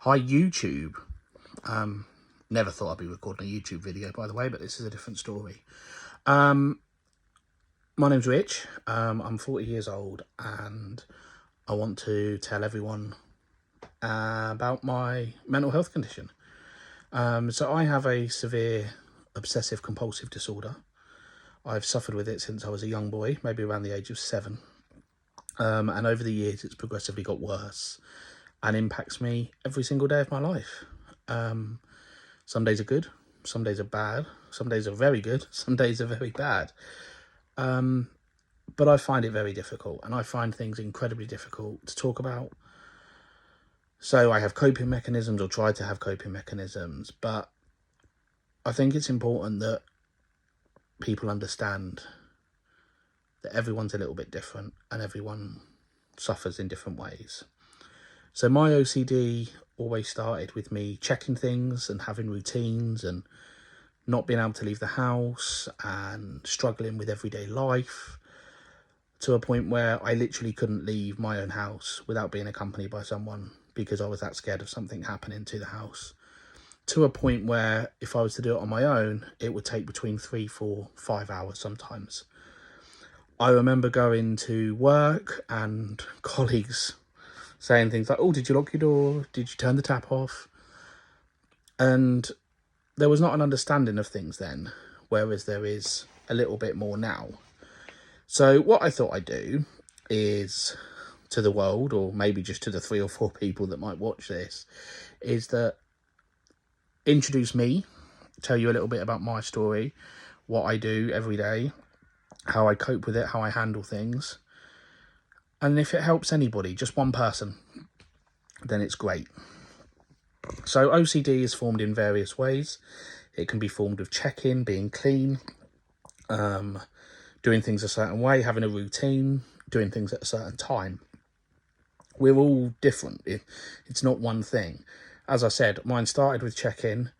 Hi YouTube. Never thought I'd be recording a YouTube video, by the way, but this is a different story. My name's Rich. I'm 40 years old and I want to tell everyone about my mental health condition. So I have a severe obsessive compulsive disorder. I've suffered with it since I was a young boy, maybe around the age of 7. And over the years, it's progressively got worse and impacts me every single day of my life. Some days are good, some days are bad, some days are very good, some days are very bad. But I find it very difficult, and I find things incredibly difficult to talk about. So I have coping mechanisms, or try to have coping mechanisms, but I think it's important that people understand that everyone's a little bit different and everyone suffers in different ways. So my OCD always started with me checking things and having routines and not being able to leave the house and struggling with everyday life, to a point where I literally couldn't leave my own house without being accompanied by someone because I was that scared of something happening to the house. To a point where if I was to do it on my own, it would take between 3, 4, 5 hours sometimes. I remember going to work and colleagues saying things like, oh, did you lock your door? Did you turn the tap off? And there was not an understanding of things then, whereas there is a little bit more now. So what I thought I'd do is, to the world, or maybe just to the 3 or 4 people that might watch this, is that introduce me, tell you a little bit about my story, what I do every day, how I cope with it, how I handle things. And if it helps anybody, just one person, then it's great. So OCD is formed in various ways. It can be formed of checking, being clean, doing things a certain way, having a routine, doing things at a certain time. We're all different. It's not one thing. As I said, mine started with check-in.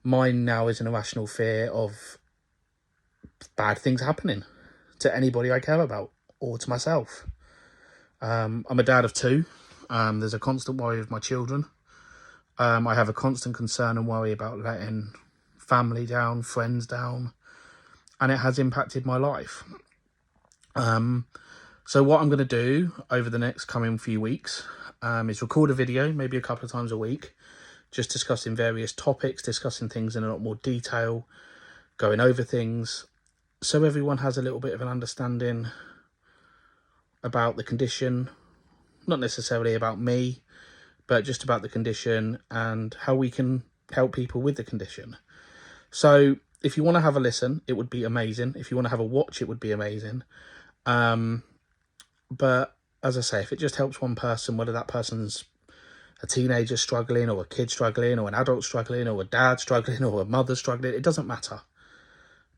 Mine now is an irrational fear of bad things happening to anybody I care about or to myself. I'm a dad of 2. There's a constant worry of my children. I have a constant concern and worry about letting family down, friends down, and it has impacted my life. So what I'm going to do over the next coming few weeks is record a video, maybe a couple of times a week, just discussing various topics, discussing things in a lot more detail, going over things, so everyone has a little bit of an understanding about the condition, not necessarily about me, but just about the condition and how we can help people with the condition. So if you want to have a listen, it would be amazing. If you want to have a watch, it would be amazing. But as I say, if it just helps one person, whether that person's a teenager struggling or a kid struggling or an adult struggling or a dad struggling or a mother struggling, it doesn't matter.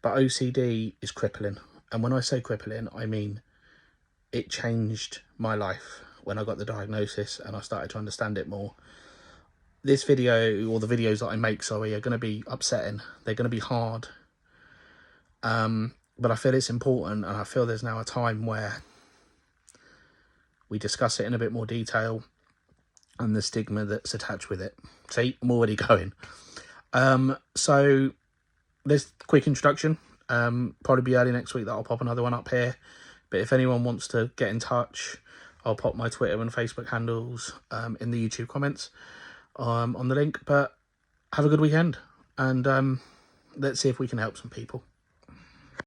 But OCD is crippling. And when I say crippling, I mean it changed my life when I got the diagnosis and I started to understand it more. This video, or the videos that I make, sorry, are going to be upsetting. They're going to be hard. But I feel it's important, and I feel there's now a time where we discuss it in a bit more detail and the stigma that's attached with it. See, I'm already going. So this quick introduction, probably be early next week that I'll pop another one up here. But if anyone wants to get in touch, I'll pop my Twitter and Facebook handles in the YouTube comments on the link. But have a good weekend, and let's see if we can help some people.